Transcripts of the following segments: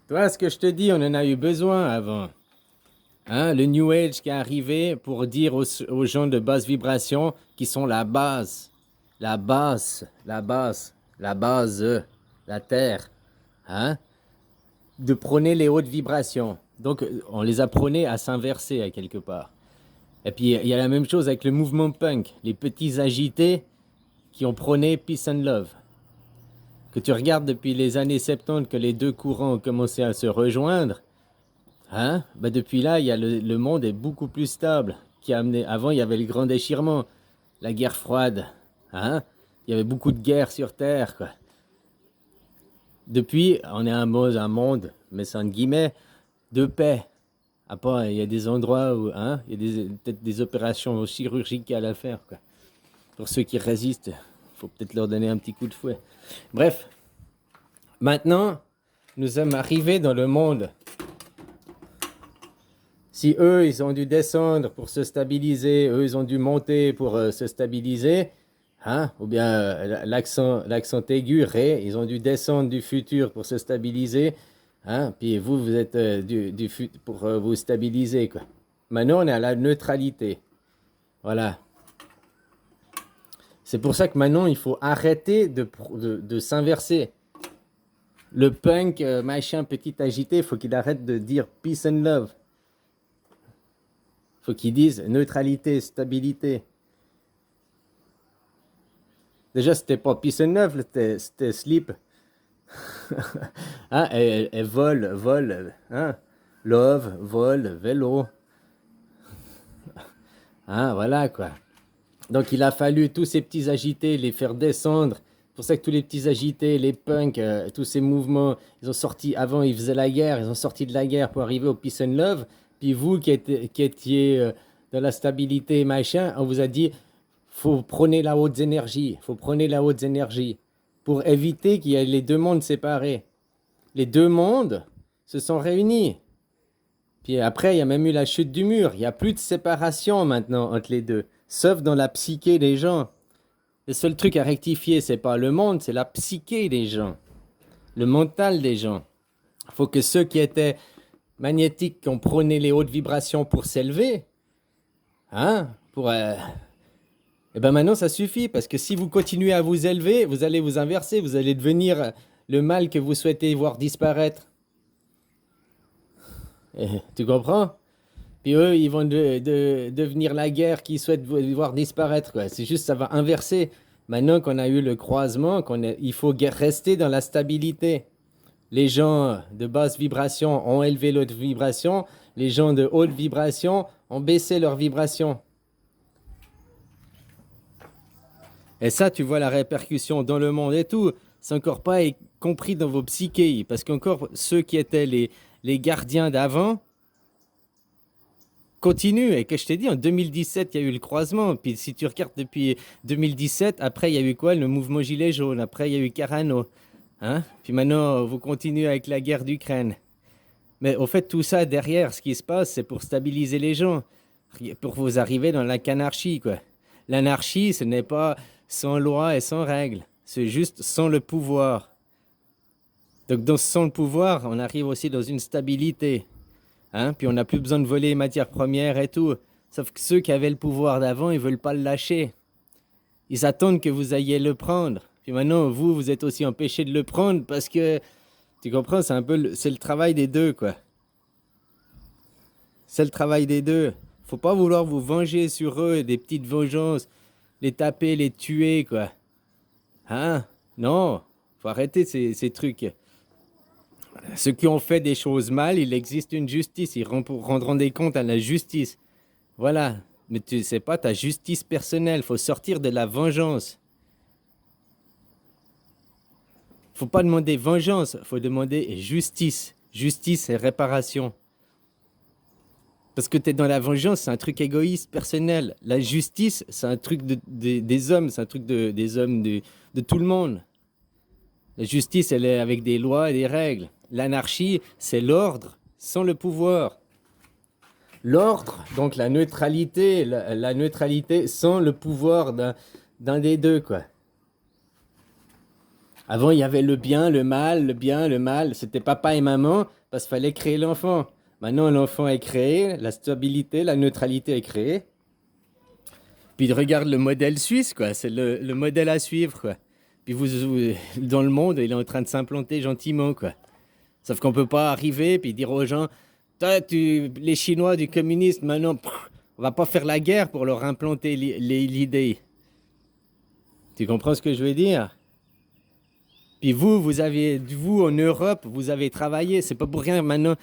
Toi, ce que je te dis, on en a eu besoin avant. Hein, le New Age qui est arrivé pour dire aux gens de basse vibration qui sont la base, la base, la base, la base, la terre, hein, de prôner les hautes vibrations. Donc, on les a prônés à s'inverser à quelque part. Et puis, il y a la même chose avec le mouvement punk, les petits agités qui ont prôné peace and love. Que tu regardes depuis les années 70 que les deux courants ont commencé à se rejoindre, hein? Bah depuis là, le monde est beaucoup plus stable. Avant, il y avait le grand déchirement, la guerre froide. Hein? Il y avait beaucoup de guerres sur Terre, quoi. Depuis, on est un monde, mais c'est entre guillemets, de paix. À part, il y a des endroits où hein, il y a peut-être des opérations chirurgicales à faire, quoi. Pour ceux qui résistent, il faut peut-être leur donner un petit coup de fouet. Bref, maintenant, nous sommes arrivés dans le monde. Si eux, ils ont dû descendre pour se stabiliser, eux, ils ont dû monter pour se stabiliser, hein, ou bien l'accent aigu, ré, ils ont dû descendre du futur pour se stabiliser, hein, puis vous, vous êtes pour vous stabiliser, quoi. Maintenant, on est à la neutralité. Voilà. C'est pour ça que maintenant, il faut arrêter de s'inverser. Le punk, machin, petit agité, il faut qu'il arrête de dire peace and love. Faut qu'ils disent neutralité, stabilité. Déjà, c'était pas peace and love, c'était sleep. Hein, elle vole, hein. Love, vol, vélo. Hein, voilà quoi. Donc il a fallu tous ces petits agités les faire descendre. C'est pour ça que tous les petits agités, les punks, tous ces mouvements, ils ont sorti, avant ils faisaient la guerre, ils ont sorti de la guerre pour arriver au peace and love. Puis vous qui étiez dans la stabilité machin, on vous a dit, faut prôner la haute énergie, faut prôner la haute énergie pour éviter qu'il y ait les deux mondes séparés. Les deux mondes se sont réunis. Puis après, il y a même eu la chute du mur. Il n'y a plus de séparation maintenant entre les deux, sauf dans la psyché des gens. Le seul truc à rectifier, c'est pas le monde, c'est la psyché des gens, le mental des gens. Il faut que ceux qui étaient magnétiques, qui ont prôné les hautes vibrations pour s'élever, hein, et ben maintenant ça suffit, parce que si vous continuez à vous élever, vous allez vous inverser, vous allez devenir le mal que vous souhaitez voir disparaître. Tu comprends? Puis eux, ils vont devenir la guerre qu'ils souhaitent voir disparaître, quoi. C'est juste, ça va inverser. Maintenant qu'on a eu le croisement, il faut rester dans la stabilité. Les gens de basse vibration ont élevé leur vibration. Les gens de haute vibration ont baissé leur vibration. Et ça, tu vois la répercussion dans le monde et tout. C'est encore pas compris dans vos psychés. Parce qu'encore, ceux qui étaient les gardiens d'avant continuent. Et que je t'ai dit, en 2017, il y a eu le croisement. Puis si tu regardes depuis 2017, après, il y a eu quoi? Le mouvement Gilet jaune. Après, il y a eu Carano. Hein? Puis maintenant, vous continuez avec la guerre d'Ukraine. Mais au fait, tout ça derrière, ce qui se passe, c'est pour stabiliser les gens. Pour vous arriver dans la canarchie, quoi. L'anarchie, ce n'est pas sans loi et sans règles. C'est juste sans le pouvoir. Donc, sans le pouvoir, on arrive aussi dans une stabilité. Hein? Puis on n'a plus besoin de voler les matières premières et tout. Sauf que ceux qui avaient le pouvoir d'avant, ils veulent pas le lâcher. Ils attendent que vous ayez le prendre. Puis maintenant, vous êtes aussi empêché de le prendre parce que, tu comprends, c'est un peu, c'est le travail des deux, quoi. C'est le travail des deux. Faut pas vouloir vous venger sur eux, des petites vengeances, les taper, les tuer, quoi. Hein? Non, faut arrêter ces trucs. Ceux qui ont fait des choses mal, il existe une justice. Ils rendront des comptes à la justice. Voilà. Mais tu sais pas ta justice personnelle. Faut sortir de la vengeance. Faut pas demander vengeance. Faut demander justice. Justice et réparation. Parce que tu es dans la vengeance, c'est un truc égoïste, personnel. La justice, c'est un truc des hommes. C'est un truc des hommes, de tout le monde. La justice, elle est avec des lois et des règles. L'anarchie, c'est l'ordre sans le pouvoir. L'ordre, donc la neutralité, la neutralité sans le pouvoir d'un des deux, quoi. Avant, il y avait le bien, le mal, le bien, le mal. C'était papa et maman parce qu'il fallait créer l'enfant. Maintenant, l'enfant est créé, la stabilité, la neutralité est créée. Puis regarde le modèle suisse, quoi. C'est le modèle à suivre, quoi. Puis dans le monde, il est en train de s'implanter gentiment, quoi. Sauf qu'on peut pas arriver puis dire aux gens, toi, les Chinois du communisme, maintenant, on va pas faire la guerre pour leur implanter l'idée. Tu comprends ce que je veux dire? Puis vous en Europe, vous avez travaillé, c'est pas pour rien maintenant.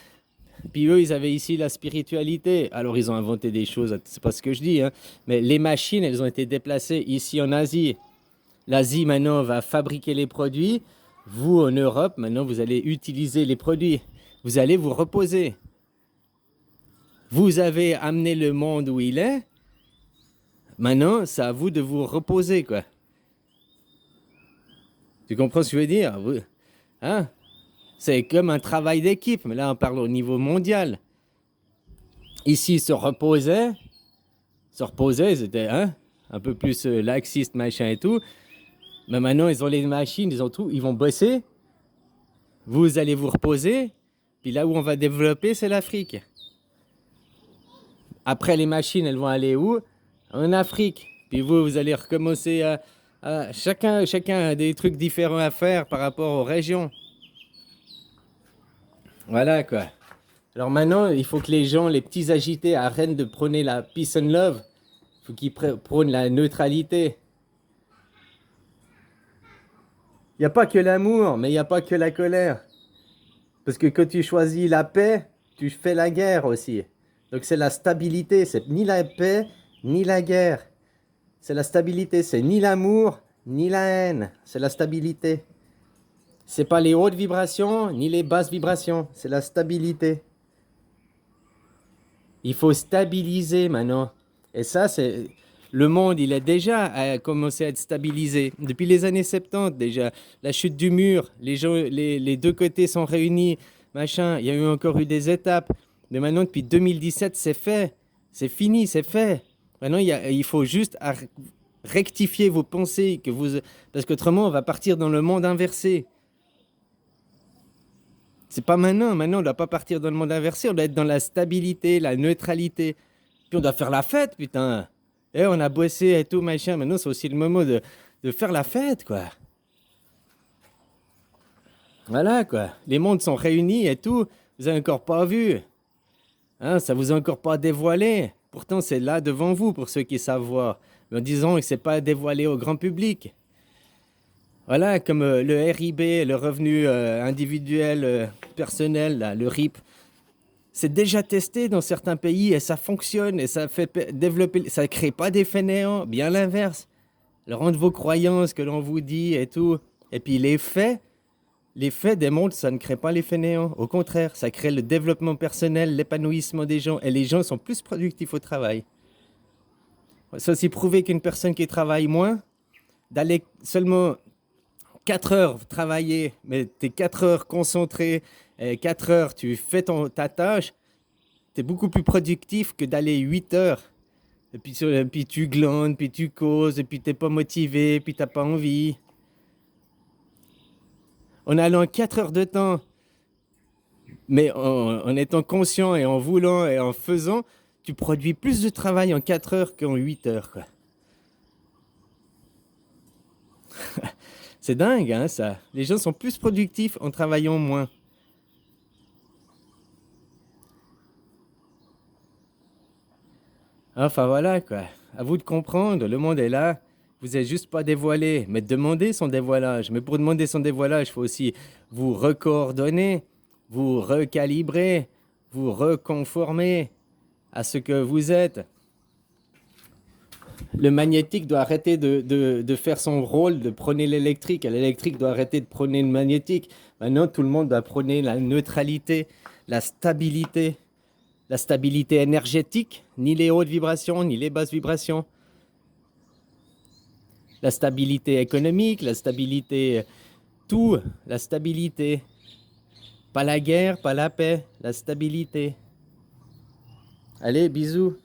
Puis eux, ils avaient ici la spiritualité. Alors ils ont inventé des choses, c'est pas ce que je dis, hein. Mais les machines, elles ont été déplacées ici en Asie. L'Asie maintenant va fabriquer les produits. Vous en Europe, maintenant, vous allez utiliser les produits. Vous allez vous reposer. Vous avez amené le monde où il est. Maintenant, c'est à vous de vous reposer, quoi. Tu comprends ce que je veux dire? Hein? C'est comme un travail d'équipe, mais là, on parle au niveau mondial. Ici, se reposer, c'était hein, un peu plus laxiste, machin et tout. Mais maintenant, ils ont les machines, ils ont tout, ils vont bosser. Vous allez vous reposer. Puis là où on va développer, c'est l'Afrique. Après, les machines, elles vont aller où? En Afrique. Puis vous allez recommencer chacun a des trucs différents à faire par rapport aux régions. Voilà, quoi. Alors maintenant, il faut que les gens, les petits agités, arrêtent de prôner la peace and love. Il faut qu'ils prônent la neutralité. Il n'y a pas que l'amour, mais il n'y a pas que la colère. Parce que quand tu choisis la paix, tu fais la guerre aussi. Donc c'est la stabilité, c'est ni la paix, ni la guerre. C'est la stabilité, c'est ni l'amour, ni la haine. C'est la stabilité. C'est pas les hautes vibrations, ni les basses vibrations. C'est la stabilité. Il faut stabiliser maintenant. Et ça, c'est... Le monde, il a déjà commencé à être stabilisé. Depuis les années 70 déjà. La chute du mur, les gens, les deux côtés sont réunis, machin. Il y a encore eu des étapes. Mais maintenant, depuis 2017, c'est fait. C'est fini, c'est fait. Maintenant, il faut juste rectifier vos pensées. Parce qu'autrement, on va partir dans le monde inversé. C'est pas maintenant. Maintenant, on ne doit pas partir dans le monde inversé. On doit être dans la stabilité, la neutralité. Puis on doit faire la fête, putain. Et on a bossé et tout, machin. Maintenant, c'est aussi le moment de faire la fête, quoi. Voilà, quoi. Les mondes sont réunis et tout. Vous n'avez encore pas vu. Hein, ça vous a encore pas dévoilé. Pourtant, c'est là devant vous pour ceux qui savent voir. Mais en disant que c'est pas dévoilé au grand public. Voilà, comme le RIB, le revenu individuel personnel, là, le RIP. C'est déjà testé dans certains pays et ça fonctionne et ça fait développer, ça crée pas des fainéants, bien l'inverse. Le rang de vos croyances que l'on vous dit et tout. Et puis les faits démontrent que ça ne crée pas les fainéants. Au contraire, ça crée le développement personnel, l'épanouissement des gens et les gens sont plus productifs au travail. C'est aussi prouvé qu'une personne qui travaille moins, d'aller seulement 4 heures travailler, mais t'es 4 heures concentré, 4 heures tu fais ta tâche, t'es beaucoup plus productif que d'aller 8 heures. Et puis tu glandes, puis tu causes, et puis t'es pas motivé, puis t'as pas envie. En allant 4 heures de temps, mais en étant conscient et en voulant et en faisant, tu produis plus de travail en 4 heures qu'en 8 heures, quoi. C'est dingue, hein, ça. Les gens sont plus productifs en travaillant moins. Enfin voilà, quoi. À vous de comprendre, le monde est là. Vous n'êtes juste pas dévoilé. Mais demandez son dévoilage. Mais pour demander son dévoilage, il faut aussi vous recoordonner, vous recalibrer, vous reconformer à ce que vous êtes. Le magnétique doit arrêter de faire son rôle de prôner l'électrique. L'électrique doit arrêter de prôner le magnétique. Maintenant, tout le monde doit prôner la neutralité, la stabilité. La stabilité énergétique, ni les hautes vibrations, ni les basses vibrations. La stabilité économique, la stabilité, tout, la stabilité. Pas la guerre, pas la paix, la stabilité. Allez, bisous.